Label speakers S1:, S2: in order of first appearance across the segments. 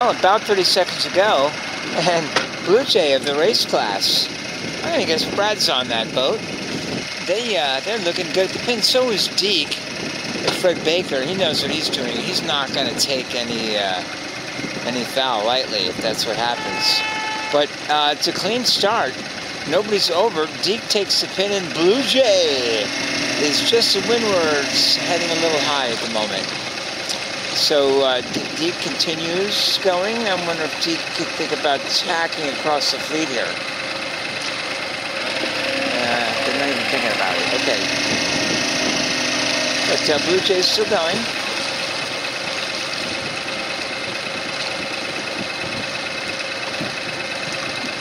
S1: Well, about 30 seconds ago, and Blue Jay of the race class, I'm going to guess Brad's on that boat. They're looking good at the pin. So is Deke, Fred Baker. He knows what he's doing. He's not going to take any foul lightly if that's what happens. But it's a clean start. Nobody's over. Deke takes the pin, and Blue Jay is just windwards, heading a little high at the moment. So Deke continues going. I wonder if Deke could think about tacking across the fleet here. They're not even thinking about it. Okay. But Blue Jay's still going.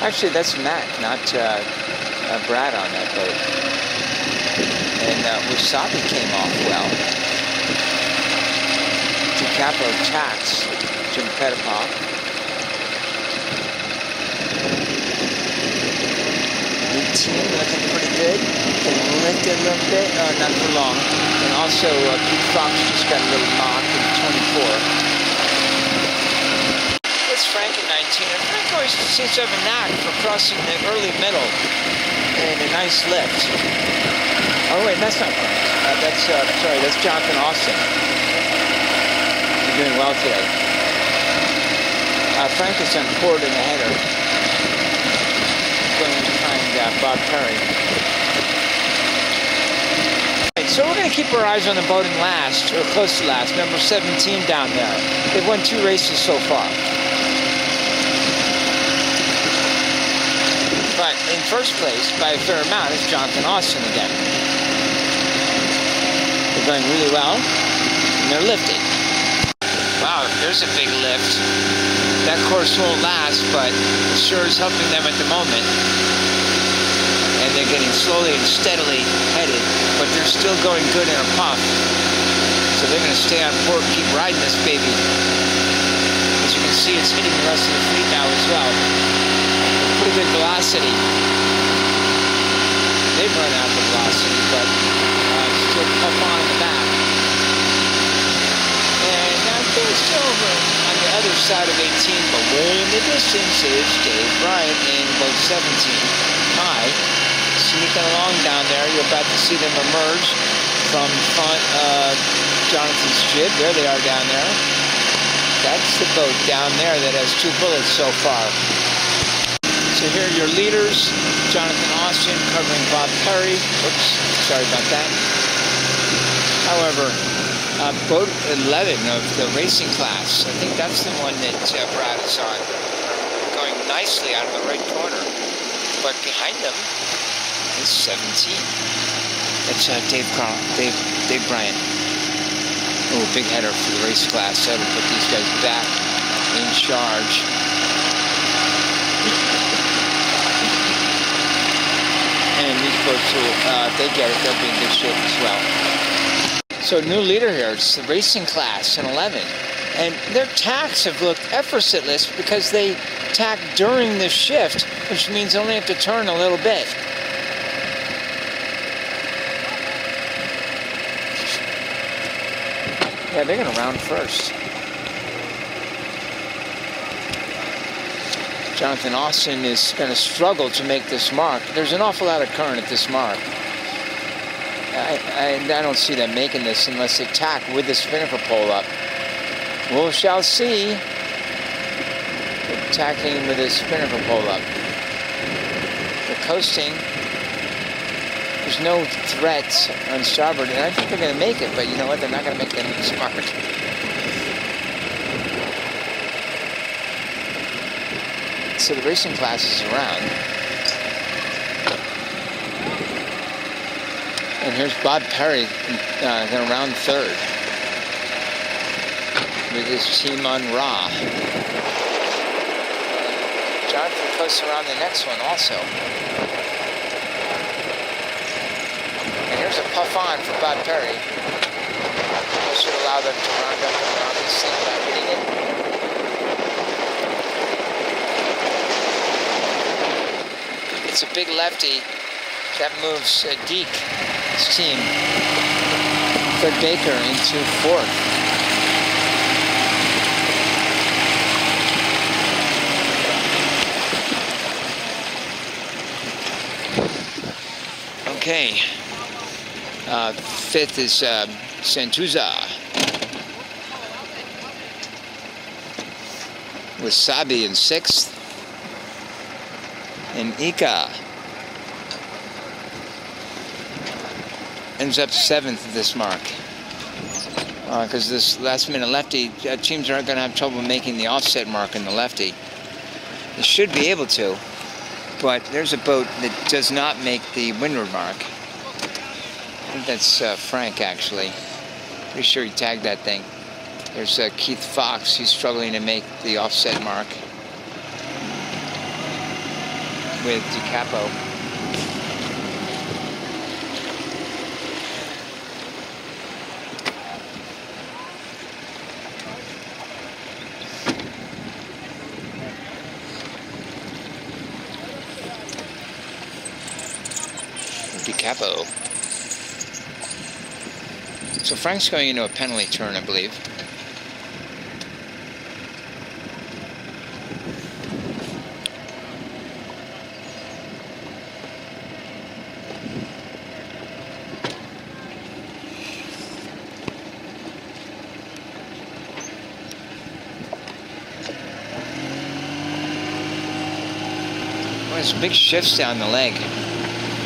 S1: Actually, that's Matt, not Brad on that boat. And Wasabi came off well. DiCaprio tacks Jim Pettipaw. New team looking pretty good. Can lift it a little bit, not for long. And also, Pete Fox just got a little knock in 24. That's Frank at 19. And Frank always seems to have a knack for crossing the early middle and a nice lift. Oh wait, that's not Frank. That's Jonathan Austin. You're doing well today. Frank is on court in the header. Going behind Bob Perry. Right, so we're going to keep our eyes on the boat in last, or close to last, number 17 down there. They've won 2 races so far. But in first place, by a fair amount, is Jonathan Austin again. They're going really well, and they're lifting. Wow, there's a big lift. That course won't last, but it sure is helping them at the moment. And they're getting slowly and steadily headed, but they're still going good in a puff. So they're going to stay on port and keep riding this baby. As you can see, it's hitting the rest of the fleet now as well. Pretty good velocity. They've run out of velocity, but still puff on in the back. And they're still over on the other side of 18, but way in the distance is Dave Bryant in boat 17. High, sneaking along down there. You're about to see them emerge from front of Jonathan's jib. There they are down there. That's the boat down there that has 2 bullets so far. So here are your leaders, Jonathan Austin covering Bob Perry. Oops, sorry about that. However, boat 11 of the racing class, I think that's the one that Brad is on, going nicely out of the right corner. But behind them is 17. That's Dave Bryant. Oh, big header for the race class. That'll put these guys back in charge. And these boats will, if they get it, they'll be in good shape as well. So new leader here, it's the racing class in 11. And their tacks have looked effortless because they tack during the shift, which means they only have to turn a little bit. Yeah, they're going to round first. Jonathan Austin is going to struggle to make this mark. There's an awful lot of current at this mark. I don't see them making this unless they tack with the spinnaker pole up. We shall see. They're tacking with the spinnaker pole up. They're coasting. There's no threats on starboard, and I think they're going to make it, but you know what? They're not going to make the next mark. So the racing class is around. And here's Bob Perry going to round third with his team on Raw. Jonathan coasts around the next one also. And here's a puff on for Bob Perry. This should allow them to round up and around this thing without hitting it. It's a big lefty. That moves Deke's team, Fred Baker, into 4th. Okay. Fifth is Santuza. Wasabi in sixth. And Ika ends up seventh at this mark. Because this last minute lefty, teams aren't going to have trouble making the offset mark in the lefty. They should be able to, but there's a boat that does not make the windward mark. I think that's Frank, actually. Pretty sure he tagged that thing. There's Keith Fox. He's struggling to make the offset mark with DiCapo. DiCapo. So Frank's going into a penalty turn, I believe. Well, there's big shifts down the leg.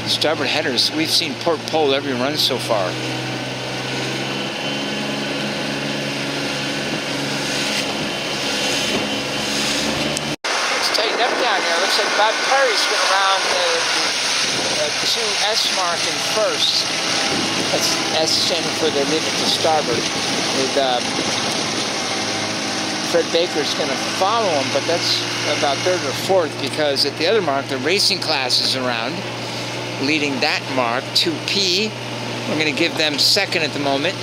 S1: Starboard headers, we've seen port pole every run so far. It's tightened up down here. Looks like Bob Perry's been around the 2S mark in first. That's S standing for they leave it to starboard. With Fred Baker's going to follow him, but that's about third or fourth because at the other mark, the racing class is around. Leading that mark, 2P. We're going to give them second at the moment.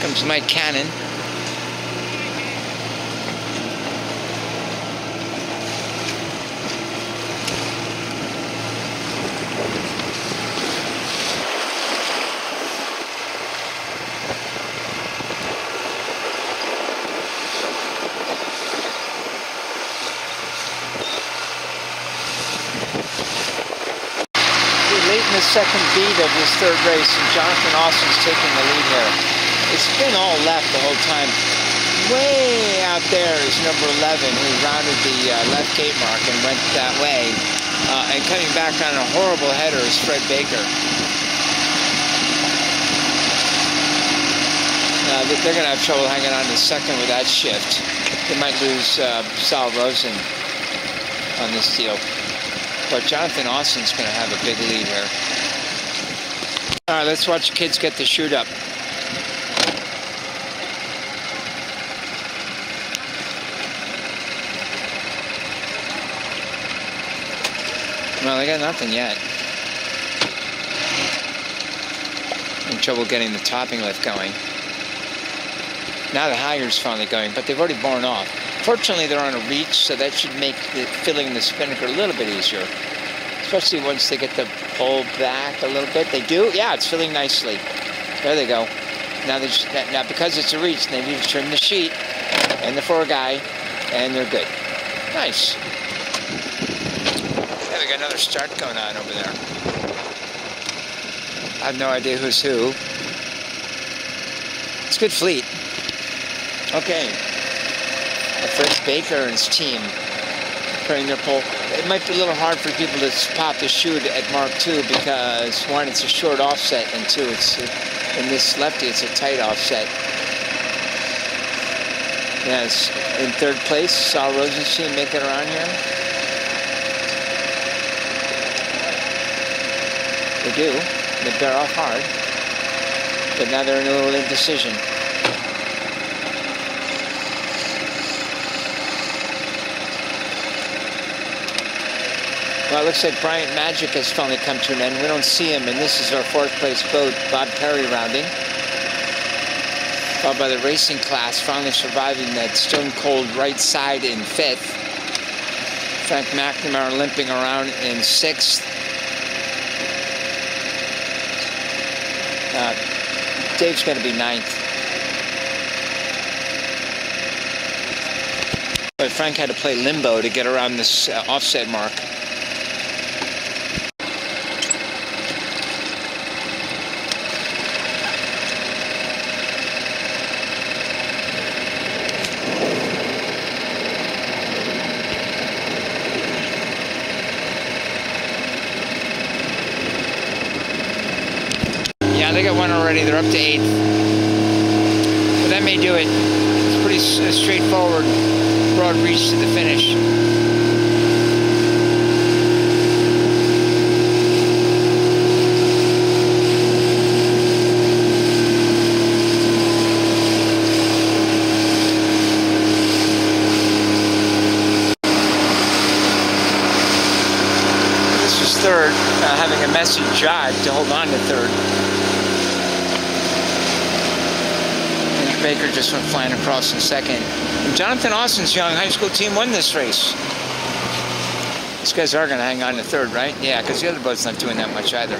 S1: Comes Mike Cannon. Second beat of this third race, and Jonathan Austin's taking the lead here. It's been all left the whole time. Way out there is number 11, who rounded the left gate mark and went that way. And coming back on a horrible header is Fred Baker. They're going to have trouble hanging on to second with that shift. They might lose Sal Rosen on this deal. But Jonathan Austin's going to have a big lead here. All right, let's watch the kids get the chute up. Well, they got nothing yet. In trouble getting the topping lift going. Now the halyard's finally going, but they've already borne off. Fortunately, they're on a reach, so that should make filling the spinnaker a little bit easier. Especially once they get the pole back a little bit. They do? Yeah, it's filling nicely. There they go. Now because it's a reach, they need to trim the sheet and the fore guy, and they're good. Nice. Yeah, we got another start going on over there. I have no idea who's who. It's a good fleet. Okay. Fred Baker and his team carrying their pole. It might be a little hard for people to pop the chute at Mark II because, one, it's a short offset, and two, it's in this lefty, it's a tight offset. Yes, in third place, Sal Rosen's team make it around here. They do. They bear off hard. But now they're in a little indecision. Well, it looks like Bryant Magic has finally come to an end. We don't see him, and this is our fourth place boat, Bob Perry rounding. Followed by the racing class, finally surviving that stone-cold right side in fifth. Frank McNamara limping around in sixth. Dave's going to be ninth. But Frank had to play limbo to get around this offset mark. up to 8th. But that may do it. It's pretty straightforward, broad reach to the finish. Third, having a messy jibe to hold on to third. And Baker just went flying across in second. And Jonathan Austin's young high school team won this race. These guys are going to hang on to third, right? Yeah, because the other boat's not doing that much either.